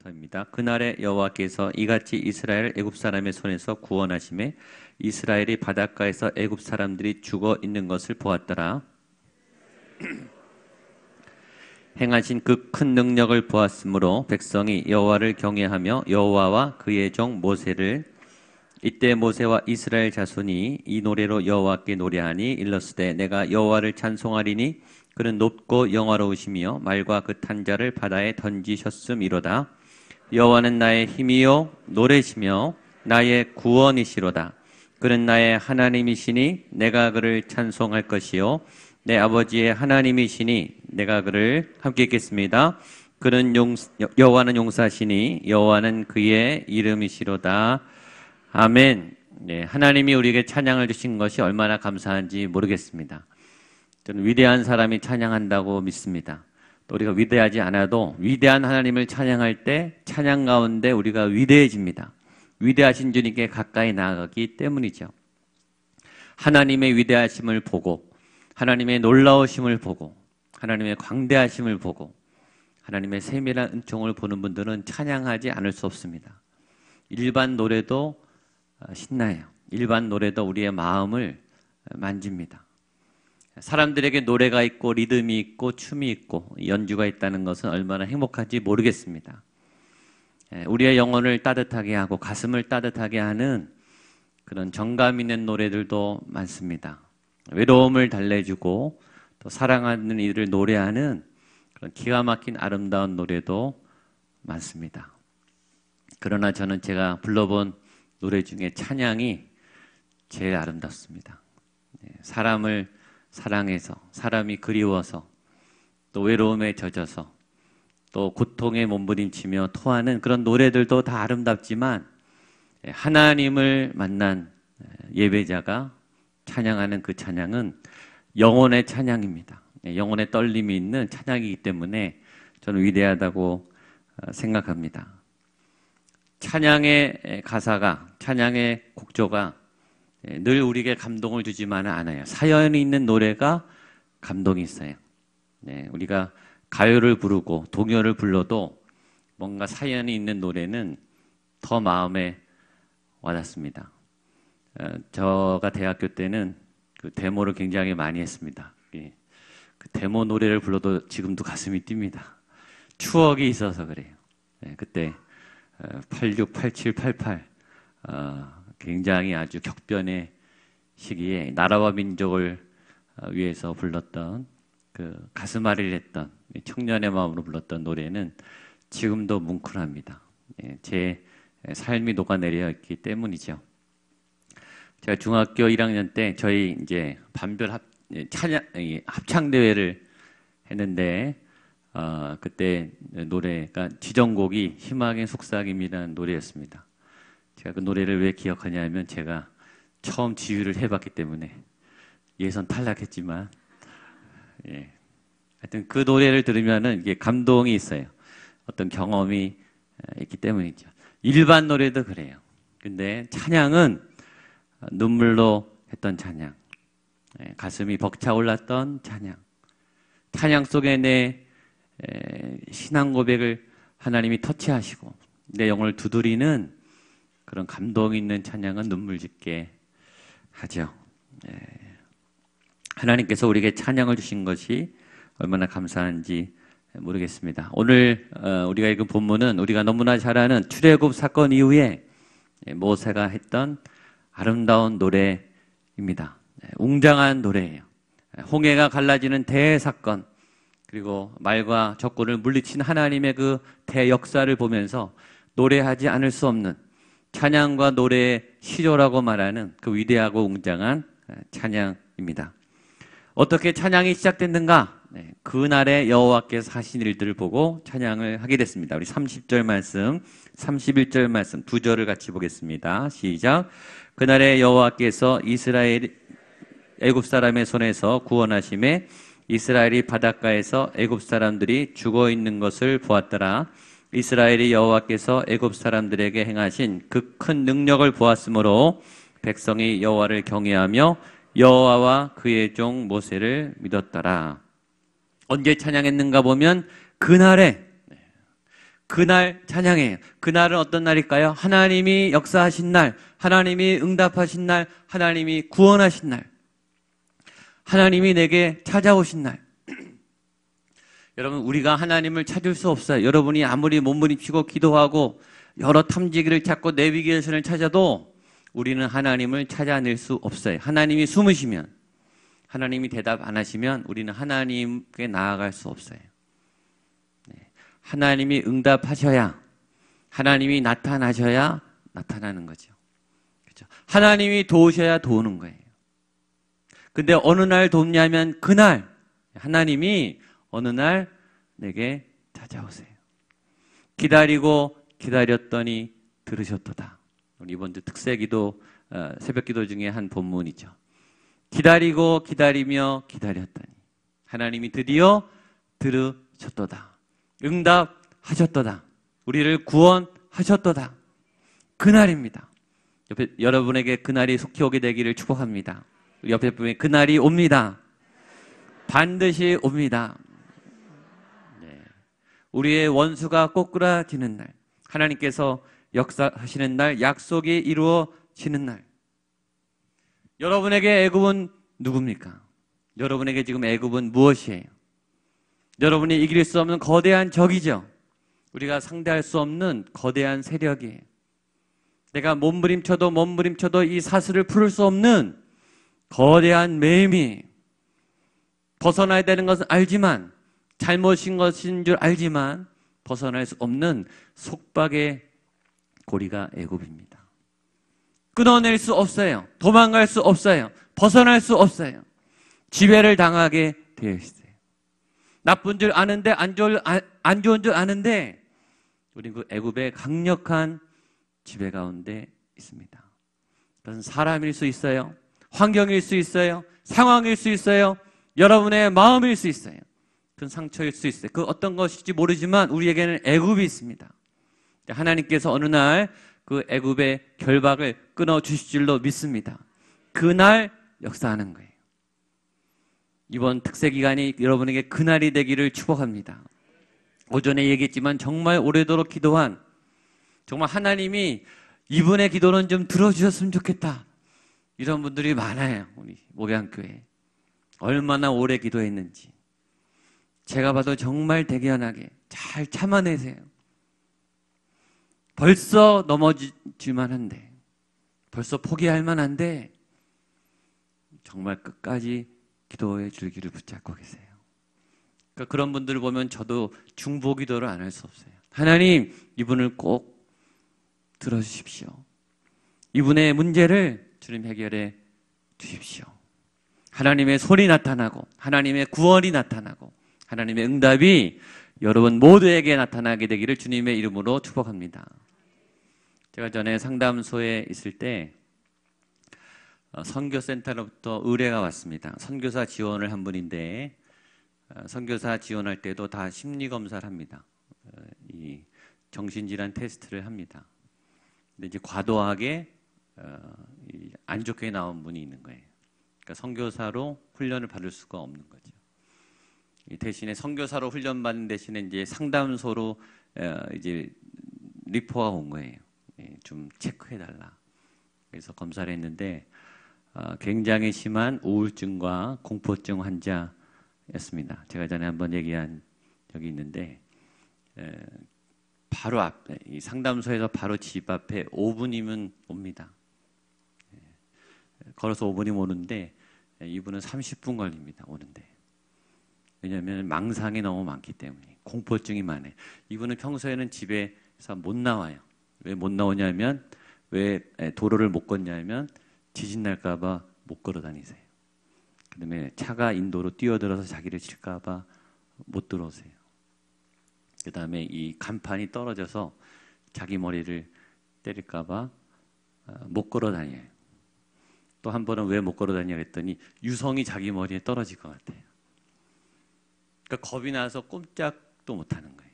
부터입니다. 그날에 여호와께서 이같이 이스라엘 애굽 사람의 손에서 구원하심에 이스라엘이 바닷가에서 애굽 사람들이 죽어 있는 것을 보았더라. 행하신 그 큰 능력을 보았으므로 백성이 여호와를 경외하며 여호와와 그의 종 모세를 이때 모세와 이스라엘 자손이 이 노래로 여호와께 노래하니 일렀으되 내가 여호와를 찬송하리니 그는 높고 영화로우시며 말과 그 탄자를 바다에 던지셨음이로다. 여호와는 나의 힘이요 노래시며 나의 구원이시로다. 그는 나의 하나님이시니 내가 그를 찬송할 것이요 내 아버지의 하나님이시니 내가 그를 함께 읽겠습니다. 그는 여호와는 용사시니 여호와는 그의 이름이시로다. 아멘. 네, 하나님이 우리에게 찬양을 주신 것이 얼마나 감사한지 모르겠습니다. 저는 위대한 사람이 찬양한다고 믿습니다. 또 우리가 위대하지 않아도 위대한 하나님을 찬양할 때 찬양 가운데 우리가 위대해집니다. 위대하신 주님께 가까이 나아가기 때문이죠. 하나님의 위대하심을 보고 하나님의 놀라우심을 보고 하나님의 광대하심을 보고 하나님의 세밀한 은총을 보는 분들은 찬양하지 않을 수 없습니다. 일반 노래도 신나요. 일반 노래도 우리의 마음을 만집니다. 사람들에게 노래가 있고 리듬이 있고 춤이 있고 연주가 있다는 것은 얼마나 행복한지 모르겠습니다. 우리의 영혼을 따뜻하게 하고 가슴을 따뜻하게 하는 그런 정감 있는 노래들도 많습니다. 외로움을 달래주고 또 사랑하는 이들을 노래하는 그런 기가 막힌 아름다운 노래도 많습니다. 그러나 저는 제가 불러본 노래 중에 찬양이 제일 아름답습니다. 사람을 사랑해서 사람이 그리워서 또 외로움에 젖어서 또 고통에 몸부림치며 토하는 그런 노래들도 다 아름답지만 하나님을 만난 예배자가 찬양하는 그 찬양은 영혼의 찬양입니다. 영혼의 떨림이 있는 찬양이기 때문에 저는 위대하다고 생각합니다. 찬양의 가사가 찬양의 곡조가 늘 우리에게 감동을 주지만은 않아요. 사연이 있는 노래가 감동이 있어요. 우리가 가요를 부르고 동요를 불러도 뭔가 사연이 있는 노래는 더 마음에 와닿습니다. 저가 대학교 때는 그 데모를 굉장히 많이 했습니다. 그 데모 노래를 불러도 지금도 가슴이 뜁니다. 추억이 있어서 그래요. 그때 86, 87, 88 굉장히 아주 격변의 시기에 나라와 민족을 위해서 불렀던 그 가슴앓이를 했던 청년의 마음으로 불렀던 노래는 지금도 뭉클합니다. 제 삶이 녹아내려 있기 때문이죠. 제가 중학교 1학년 때 저희 이제 반별 합창 대회를 했는데 그때 노래가 지정곡이 희망의 속삭임이라는 노래였습니다. 제가 그 노래를 왜 기억하냐면 제가 처음 지휘를 해봤기 때문에 예선 탈락했지만 하여튼 그 노래를 들으면은 이게 감동이 있어요. 어떤 경험이 있기 때문이죠. 일반 노래도 그래요. 근데 찬양은 눈물로 했던 찬양, 가슴이 벅차올랐던 찬양, 찬양 속에 내 신앙 고백을 하나님이 터치하시고 내 영혼을 두드리는 그런 감동 있는 찬양은 눈물 짓게 하죠. 하나님께서 우리에게 찬양을 주신 것이 얼마나 감사한지 모르겠습니다. 오늘 우리가 읽은 본문은 우리가 너무나 잘 아는 출애굽 사건 이후에 모세가 했던 아름다운 노래입니다. 웅장한 노래예요. 홍해가 갈라지는 대사건, 그리고 말과 적군을 물리친 하나님의 그 대역사를 보면서 노래하지 않을 수 없는 찬양과 노래의 시조라고 말하는 그 위대하고 웅장한 찬양입니다. 어떻게 찬양이 시작됐는가? 그날에 여호와께서 하신 일들을 보고 찬양을 하게 됐습니다. 우리 30절 말씀, 31절 말씀 두 절을 같이 보겠습니다. 시작. 그날에 여호와께서 이스라엘 애굽 사람의 손에서 구원하심에 이스라엘이 바닷가에서 애굽 사람들이 죽어 있는 것을 보았더라. 이스라엘이 여호와께서 애굽 사람들에게 행하신 그 큰 능력을 보았으므로 백성이 여호와를 경외하며 여호와와 그의 종 모세를 믿었더라. 언제 찬양했는가 보면 그날에 그날 찬양해요. 그날은 어떤 날일까요? 하나님이 역사하신 날, 하나님이 응답하신 날, 하나님이 구원하신 날, 하나님이 내게 찾아오신 날. 여러분, 우리가 하나님을 찾을 수 없어요. 여러분이 아무리 몸부림치고 기도하고 여러 탐지기를 찾고 내비게이션을 찾아도 우리는 하나님을 찾아낼 수 없어요. 하나님이 숨으시면, 하나님이 대답 안 하시면 우리는 하나님께 나아갈 수 없어요. 하나님이 응답하셔야, 하나님이 나타나셔야 나타나는 거죠. 그렇죠? 하나님이 도우셔야 도우는 거예요. 근데 어느 날 돕냐면 그날 하나님이 어느 날 내게 찾아오세요. 기다리고 기다렸더니 들으셨도다. 이번 주 특세기도 새벽기도 중에 한 본문이죠. 기다리고 기다리며 기다렸더니 하나님이 드디어 들으셨도다. 응답하셨도다. 우리를 구원하셨도다. 그날입니다. 여러분에게 그날이 속히 오게 되기를 축복합니다. 옆에 분에 그날이 옵니다. 반드시 옵니다. 네. 우리의 원수가 꼬꾸라지는 날, 하나님께서 역사하시는 날, 약속이 이루어지는 날. 여러분에게 애굽은 누굽니까? 여러분에게 지금 애굽은 무엇이에요? 여러분이 이길 수 없는 거대한 적이죠. 우리가 상대할 수 없는 거대한 세력이에요. 내가 몸부림쳐도 이 사슬을 풀을 수 없는 거대한 매임이, 벗어나야 되는 것은 알지만, 잘못인 것인 줄 알지만 벗어날 수 없는 속박의 고리가 애굽입니다. 끊어낼 수 없어요. 도망갈 수 없어요. 벗어날 수 없어요. 지배를 당하게 되어 있어요. 나쁜 줄 아는데, 안 좋은 줄 아는데 우리 그 애굽의 강력한 지배 가운데 있습니다. 그것은 사람일 수 있어요. 환경일 수 있어요. 상황일 수 있어요. 여러분의 마음일 수 있어요. 그건 상처일 수 있어요. 그 어떤 것일지 모르지만 우리에게는 애굽이 있습니다. 하나님께서 어느 날 그 애굽의 결박을 끊어 주실 줄로 믿습니다. 그날 역사하는 거예요. 이번 특세 기간이 여러분에게 그날이 되기를 축복합니다. 오전에 얘기했지만 정말 오래도록 기도한, 정말 하나님이 이분의 기도는 좀 들어주셨으면 좋겠다, 이런 분들이 많아요. 우리 목양교회 얼마나 오래 기도했는지 제가 봐도 정말 대견하게 잘 참아내세요. 벌써 넘어질 만한데, 벌써 포기할 만한데 정말 끝까지 기도의 줄기를 붙잡고 계세요. 그러니까 그런 분들을 보면 저도 중보 기도를 안 할 수 없어요. 하나님, 이분을 꼭 들어주십시오. 이분의 문제를 주님 해결해 주십시오. 하나님의 손이 나타나고, 하나님의 구원이 나타나고, 하나님의 응답이 여러분 모두에게 나타나게 되기를 주님의 이름으로 축복합니다. 제가 전에 상담소에 있을 때 선교센터로부터 의뢰가 왔습니다. 선교사 지원을 한 분인데, 선교사 지원할 때도 다 심리검사를 합니다. 이 정신질환 테스트를 합니다. 근데 이제 과도하게 안 좋게 나온 분이 있는 거예요. 그러니까 선교사로 훈련을 받을 수가 없는 거죠. 대신에 선교사로 훈련받는 대신에 이제 상담소로 이제 리포가 온 거예요. 좀 체크해달라. 그래서 검사를 했는데 굉장히 심한 우울증과 공포증 환자였습니다. 제가 전에 한번 얘기한 적이 있는데, 바로 앞에, 이 상담소에서 바로 집 앞에 5분이면 옵니다. 걸어서 5분이면 오는데 이분은 30분 걸립니다, 오는데. 왜냐하면 망상이 너무 많기 때문에, 공포증이 많아요. 이분은 평소에는 집에서 못 나와요. 왜 못 나오냐면, 왜 도로를 못 걷냐면 지진 날까 봐 못 걸어 다니세요. 그다음에 차가 인도로 뛰어들어서 자기를 칠까 봐 못 들어오세요. 그다음에 이 간판이 떨어져서 자기 머리를 때릴까 봐 못 걸어 다녀요. 또 한 번은 왜 못 걸어 다니냐 했더니 유성이 자기 머리에 떨어질 것 같아요. 그러니까 겁이 나서 꼼짝도 못 하는 거예요.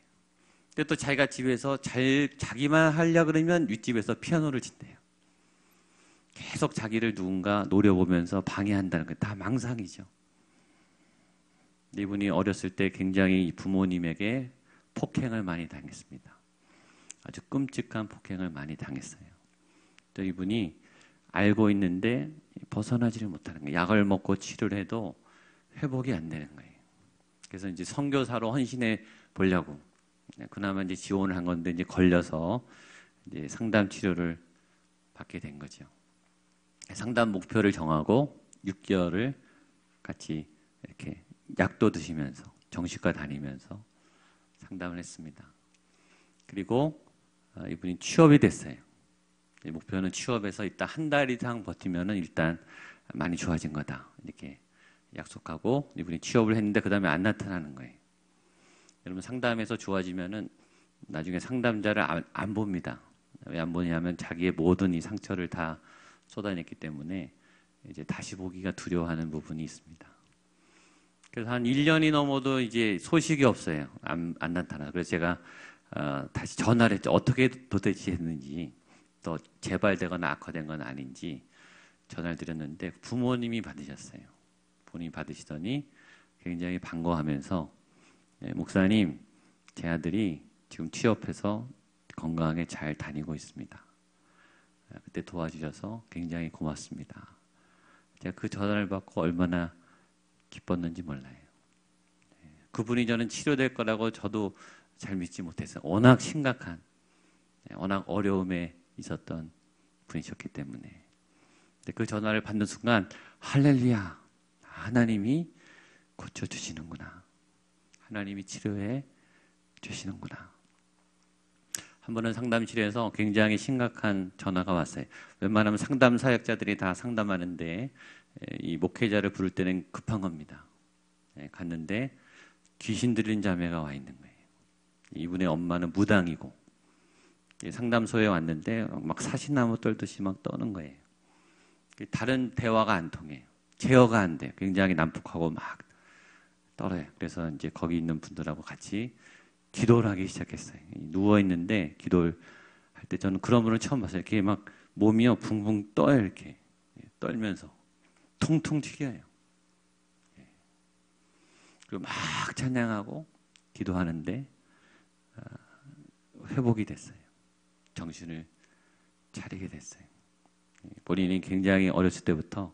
근데 또 자기가 집에서 자기만 하려고 그러면 윗집에서 피아노를 친대요. 계속 자기를 누군가 노려보면서 방해한다는 게 다 망상이죠. 이분이 어렸을 때 굉장히 부모님에게 폭행을 많이 당했습니다. 아주 끔찍한 폭행을 많이 당했어요. 또 이분이 알고 있는데 벗어나지를 못하는 거예요. 약을 먹고 치료를 해도 회복이 안 되는 거예요. 그래서 이제 선교사로 헌신해 보려고 그나마 이제 지원을 한 건데 이제 걸려서 이제 상담 치료를 받게 된 거죠. 상담 목표를 정하고 6개월을 같이 이렇게 약도 드시면서 정신과 다니면서 상담을 했습니다. 그리고 이분이 취업이 됐어요. 목표는 취업에서 일단 한 달 이상 버티면은 일단 많이 좋아진 거다. 이렇게 약속하고 이분이 취업을 했는데 그 다음에 안 나타나는 거예요. 여러분 상담에서 좋아지면은 나중에 상담자를 안 봅니다. 왜 안 보냐면 자기의 모든 이 상처를 다 쏟아냈기 때문에 이제 다시 보기가 두려워하는 부분이 있습니다. 그래서 한 1년이 넘어도 이제 소식이 없어요. 안 나타나. 그래서 제가 다시 전화를 했죠. 어떻게 도대체 했는지, 또 재발되거나 악화된 건 아닌지 전화를 드렸는데 부모님이 받으셨어요. 부모님이 받으시더니 굉장히 반가워하면서 목사님, 제 아들이 지금 취업해서 건강하게 잘 다니고 있습니다. 그때 도와주셔서 굉장히 고맙습니다. 제가 그 전화를 받고 얼마나 기뻤는지 몰라요. 그분이 저는 치료될 거라고 저도 잘 믿지 못했어요. 워낙 심각한, 워낙 어려움에 있었던 분이셨기 때문에. 근데 그 전화를 받는 순간 할렐루야, 하나님이 고쳐주시는구나. 하나님이 치료해 주시는구나. 한 번은 상담실에서 굉장히 심각한 전화가 왔어요. 웬만하면 상담 사역자들이 다 상담하는데 이 목회자를 부를 때는 급한 겁니다. 갔는데 귀신 들린 자매가 와 있는 거예요. 이분의 엄마는 무당이고 상담소에 왔는데 막 사시나무 떨듯이 막 떠는 거예요. 다른 대화가 안 통해요. 제어가 안 돼요. 굉장히 난폭하고 막 떨어요. 그래서 이제 거기 있는 분들하고 같이 기도를 하기 시작했어요. 누워 있는데 기도를 할 때 저는 그런 분을 처음 봤어요. 이렇게 막 몸이요 붕붕 떠요. 이렇게 떨면서 통통 튀겨요. 그리고 막 찬양하고 기도하는데 회복이 됐어요. 정신을 차리게 됐어요. 본인이 굉장히 어렸을 때부터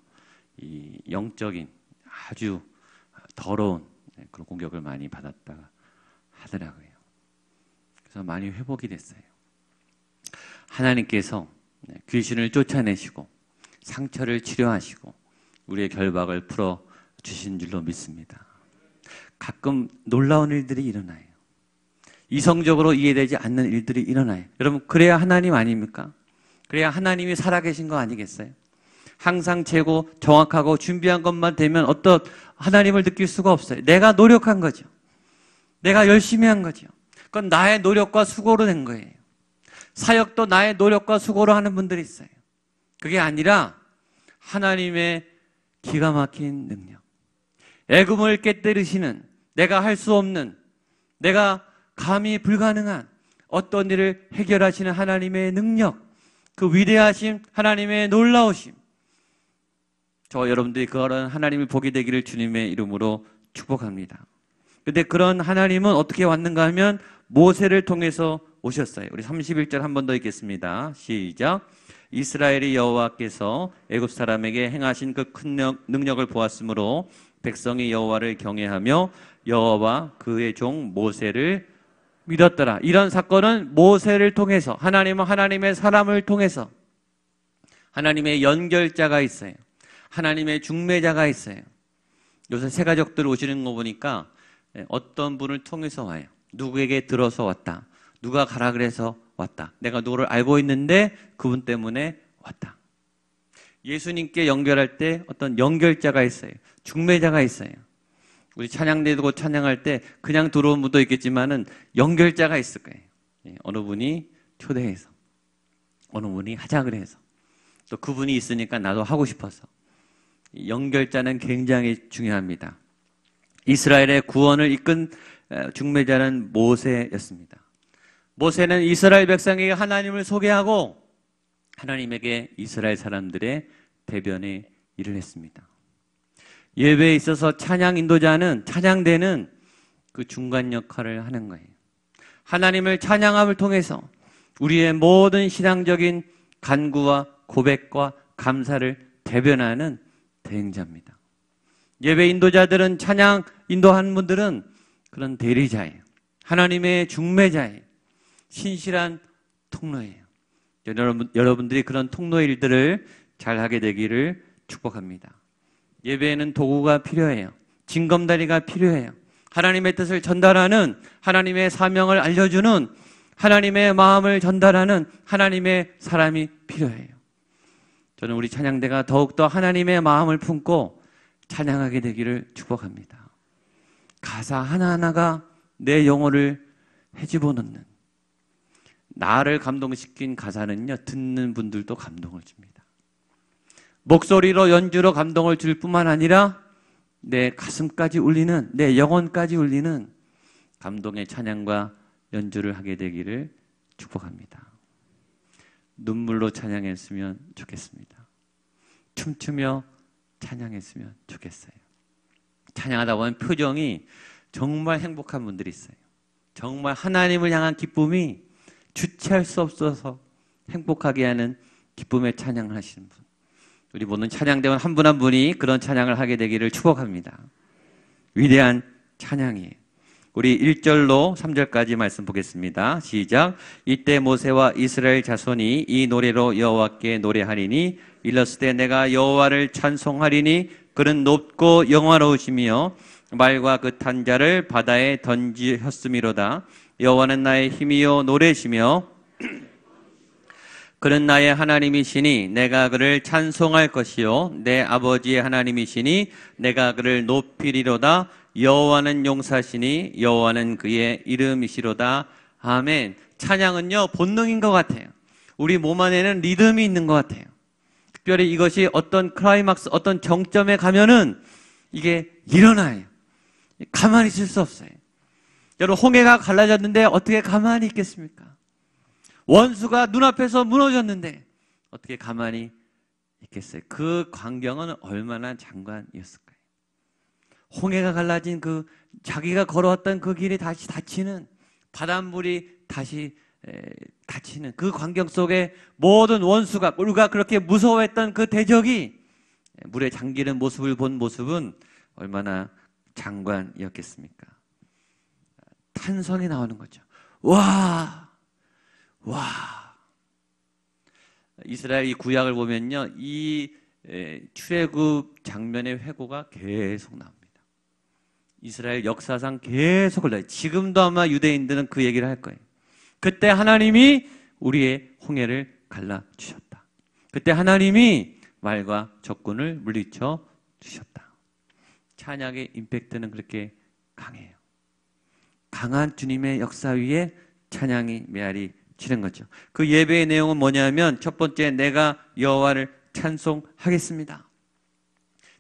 이 영적인 아주 더러운 그런 공격을 많이 받았다 하더라고요. 그래서 많이 회복이 됐어요. 하나님께서 귀신을 쫓아내시고 상처를 치료하시고 우리의 결박을 풀어 주신 줄로 믿습니다. 가끔 놀라운 일들이 일어나요. 이성적으로 이해되지 않는 일들이 일어나요. 여러분, 그래야 하나님 아닙니까? 그래야 하나님이 살아계신 거 아니겠어요? 항상 재고 정확하고 준비한 것만 되면 어떤 하나님을 느낄 수가 없어요. 내가 노력한 거죠. 내가 열심히 한 거죠. 그건 나의 노력과 수고로 된 거예요. 사역도 나의 노력과 수고로 하는 분들이 있어요. 그게 아니라 하나님의 기가 막힌 능력. 애금을 깨뜨리시는, 내가 할 수 없는, 내가 감히 불가능한 어떤 일을 해결하시는 하나님의 능력, 그 위대하심, 하나님의 놀라우심. 저 여러분들이 그런 하나님을 보게 되기를 주님의 이름으로 축복합니다. 근데 그런 하나님은 어떻게 왔는가 하면 모세를 통해서 오셨어요. 우리 31절 한 번 더 읽겠습니다. 시작. 이스라엘이 여호와께서 애굽 사람에게 행하신 그 큰 능력을 보았으므로 백성이 여호와를 경외하며 여호와와 그의 종 모세를 믿었더라. 이런 사건은 모세를 통해서, 하나님은 하나님의 사람을 통해서, 하나님의 연결자가 있어요. 하나님의 중매자가 있어요. 요새 새 가족들 오시는 거 보니까 어떤 분을 통해서 와요. 누구에게 들어서 왔다. 누가 가라 그래서 왔다. 내가 누구를 알고 있는데 그분 때문에 왔다. 예수님께 연결할 때 어떤 연결자가 있어요. 중매자가 있어요. 우리 찬양대고 찬양할 때 그냥 들어온 분도 있겠지만은 연결자가 있을 거예요. 어느 분이 초대해서, 어느 분이 하자 그래서, 또 그분이 있으니까 나도 하고 싶어서. 연결자는 굉장히 중요합니다. 이스라엘의 구원을 이끈 중매자는 모세였습니다. 모세는 이스라엘 백성에게 하나님을 소개하고 하나님에게 이스라엘 사람들의 대변의 일을 했습니다. 예배에 있어서 찬양 인도자는, 찬양대는 그 중간 역할을 하는 거예요. 하나님을 찬양함을 통해서 우리의 모든 신앙적인 간구와 고백과 감사를 대변하는 대행자입니다. 예배 인도자들은, 찬양 인도하는 분들은 그런 대리자예요. 하나님의 중매자예요. 신실한 통로예요. 여러분들이 그런 통로 일들을 잘하게 되기를 축복합니다. 예배에는 도구가 필요해요. 징검다리가 필요해요. 하나님의 뜻을 전달하는, 하나님의 사명을 알려주는, 하나님의 마음을 전달하는 하나님의 사람이 필요해요. 저는 우리 찬양대가 더욱더 하나님의 마음을 품고 찬양하게 되기를 축복합니다. 가사 하나하나가 내 영혼을 헤집어 놓는, 나를 감동시킨 가사는요, 듣는 분들도 감동을 줍니다. 목소리로 연주로 감동을 줄 뿐만 아니라 내 가슴까지 울리는, 내 영혼까지 울리는 감동의 찬양과 연주를 하게 되기를 축복합니다. 눈물로 찬양했으면 좋겠습니다. 춤추며 찬양했으면 좋겠어요. 찬양하다 보면 표정이 정말 행복한 분들이 있어요. 정말 하나님을 향한 기쁨이 주체할 수 없어서 행복하게 하는 기쁨의 찬양을 하시는 분. 우리 모든 찬양대원 한 분 한 분이 그런 찬양을 하게 되기를 축복합니다. 위대한 찬양이에요. 우리 1절로 3절까지 말씀 보겠습니다. 시작. 이때 모세와 이스라엘 자손이 이 노래로 여호와께 노래하리니 일렀을 내가 여호와를 찬송하리니 그는 높고 영화로우시며 말과 그 탄 자를 바다에 던지셨음이로다. 여호와는 나의 힘이요 노래시며 그는 나의 하나님이시니 내가 그를 찬송할 것이요 내 아버지의 하나님이시니 내가 그를 높이리로다. 여호와는 용사시니 여호와는 그의 이름이시로다. 아멘. 찬양은요 본능인 것 같아요. 우리 몸 안에는 리듬이 있는 것 같아요. 특별히 이것이 어떤 클라이막스, 어떤 정점에 가면은 이게 일어나요. 가만히 있을 수 없어요. 여러분, 홍해가 갈라졌는데 어떻게 가만히 있겠습니까? 원수가 눈앞에서 무너졌는데 어떻게 가만히 있겠어요? 그 광경은 얼마나 장관이었을까요? 홍해가 갈라진 그 자기가 걸어왔던 그 길이 다시 닫히는, 바닷물이 다시 닫히는 그 광경 속에 모든 원수가, 우리가 그렇게 무서워했던 그 대적이 물에 잠기는 모습을 본 모습은 얼마나 장관이었겠습니까? 탄성이 나오는 거죠. 와! 이스라엘 이 구약을 보면요, 이 출애굽 장면의 회고가 계속 나옵니다. 이스라엘 역사상 계속 올라요. 지금도 아마 유대인들은 그 얘기를 할 거예요. 그때 하나님이 우리의 홍해를 갈라주셨다. 그때 하나님이 말과 적군을 물리쳐 주셨다. 찬양의 임팩트는 그렇게 강해요. 강한 주님의 역사 위에 찬양이 메아리 치는 거죠. 그 예배의 내용은 뭐냐면, 첫 번째, 내가 여호와를 찬송하겠습니다.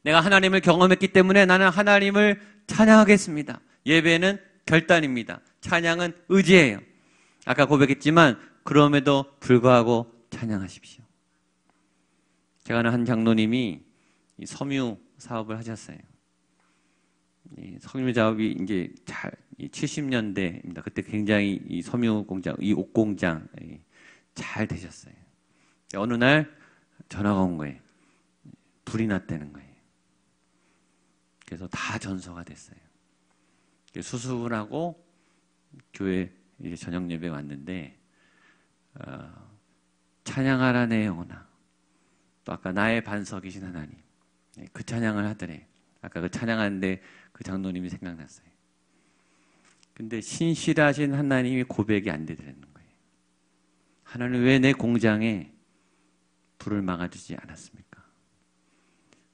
내가 하나님을 경험했기 때문에 나는 하나님을 찬양하겠습니다. 예배는 결단입니다. 찬양은 의지예요. 아까 고백했지만 그럼에도 불구하고 찬양하십시오. 제가 아는 한 장로님이 이 섬유 사업을 하셨어요. 이 섬유 작업이 이제 잘 70년대입니다. 그때 굉장히 이 섬유 공장, 이 옷 공장 잘 되셨어요. 어느 날 전화가 온 거예요. 불이 났다는 거예요. 그래서 다 전소가 됐어요. 수습을 하고 교회 이제 저녁 예배 왔는데, 찬양하라 내 영혼아, 또 아까 나의 반석이신 하나님, 그 찬양을 하더래. 아까 그 찬양하는데 그 장로님이 생각났어요. 근데 신실하신 하나님이 고백이 안 되더라는 거예요. 하나님 왜 내 공장에 불을 막아주지 않았습니까?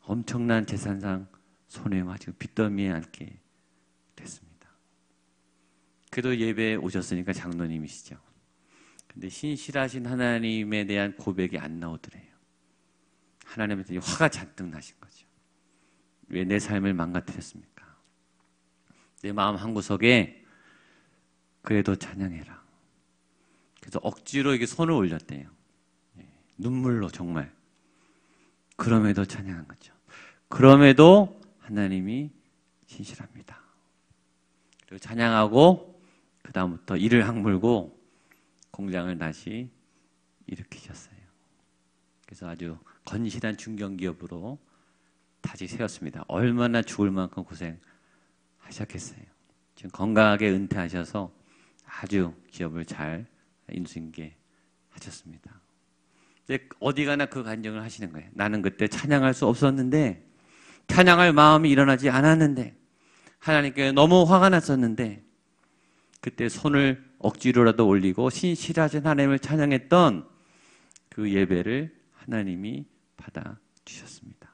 엄청난 재산상 손해와 지금 빚더미에 앉게 됐습니다. 그래도 예배에 오셨으니까 장로님이시죠. 근데 신실하신 하나님에 대한 고백이 안 나오더래요. 하나님한테 화가 잔뜩 나신 거죠. 왜 내 삶을 망가뜨렸습니까? 내 마음 한구석에 그래도 찬양해라. 그래서 억지로 이게 손을 올렸대요. 눈물로 정말. 그럼에도 찬양한 거죠. 그럼에도 하나님이 신실합니다. 그리고 찬양하고 그 다음부터 이를 악물고 공장을 다시 일으키셨어요. 그래서 아주 건실한 중견기업으로 다시 세웠습니다. 얼마나 죽을 만큼 고생하셨겠어요. 지금 건강하게 은퇴하셔서 아주 기업을 잘 인수인계하셨습니다. 어디 가나 그 간증을 하시는 거예요. 나는 그때 찬양할 수 없었는데, 찬양할 마음이 일어나지 않았는데, 하나님께 너무 화가 났었는데, 그때 손을 억지로라도 올리고 신실하신 하나님을 찬양했던 그 예배를 하나님이 받아주셨습니다.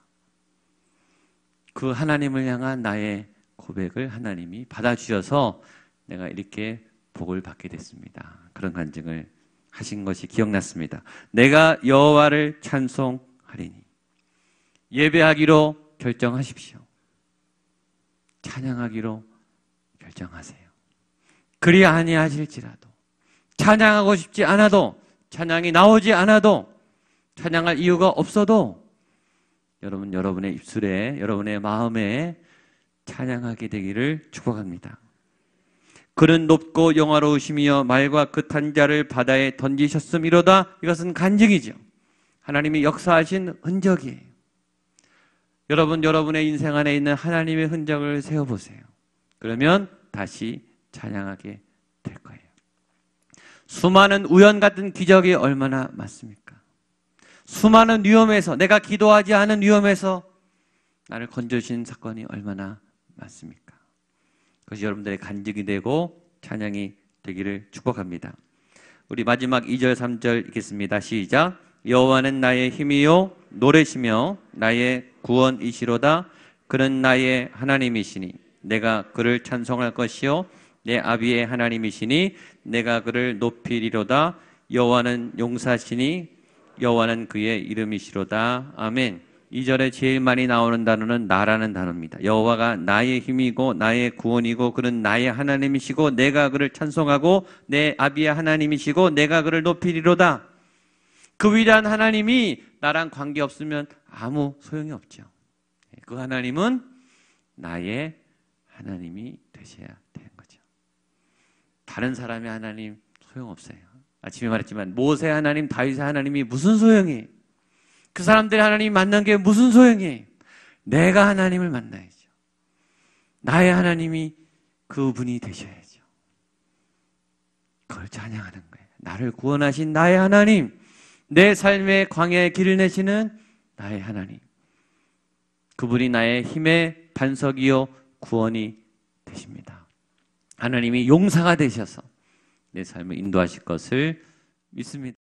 그 하나님을 향한 나의 고백을 하나님이 받아주셔서 내가 이렇게 복을 받게 됐습니다. 그런 간증을 하신 것이 기억났습니다. 내가 여호와를 찬송하리니 예배하기로 결정하십시오. 찬양하기로 결정하세요. 그리 아니하실지라도, 찬양하고 싶지 않아도, 찬양이 나오지 않아도, 찬양할 이유가 없어도 여러분의 입술에, 여러분의 마음에 찬양하게 되기를 축복합니다. 그는 높고 영화로우시며 말과 끝한 자를 바다에 던지셨음이로다. 이것은 간증이죠. 하나님이 역사하신 흔적이에요. 여러분의 인생 안에 있는 하나님의 흔적을 세워보세요. 그러면 다시 찬양하게 될 거예요. 수많은 우연 같은 기적이 얼마나 많습니까? 수많은 위험에서, 내가 기도하지 않은 위험에서 나를 건져주신 사건이 얼마나 많습니까? 그것이 여러분들의 간증이 되고 찬양이 되기를 축복합니다. 우리 마지막 2절 3절 읽겠습니다. 시작. 여호와는 나의 힘이요 노래시며 나의 구원이시로다. 그는 나의 하나님이시니 내가 그를 찬송할 것이요 내 아비의 하나님이시니 내가 그를 높이리로다. 여호와는 용사시니 여호와는 그의 이름이시로다. 아멘. 2절에 제일 많이 나오는 단어는 나라는 단어입니다. 여호와가 나의 힘이고 나의 구원이고 그는 나의 하나님이시고 내가 그를 찬송하고 내 아비의 하나님이시고 내가 그를 높이리로다. 그 위대한 하나님이 나랑 관계없으면 아무 소용이 없죠. 그 하나님은 나의 하나님이 되셔야 되는 거죠. 다른 사람의 하나님 소용없어요. 아침에 말했지만 모세 하나님, 다윗의 하나님이 무슨 소용이에요? 그 사람들의 하나님이 만난 게 무슨 소용이에요? 내가 하나님을 만나야죠. 나의 하나님이 그분이 되셔야죠. 그걸 찬양하는 거예요. 나를 구원하신 나의 하나님, 내 삶의 광야의 길을 내시는 나의 하나님, 그분이 나의 힘의 반석이요 구원이 되십니다. 하나님이 용사가 되셔서 내 삶을 인도하실 것을 믿습니다.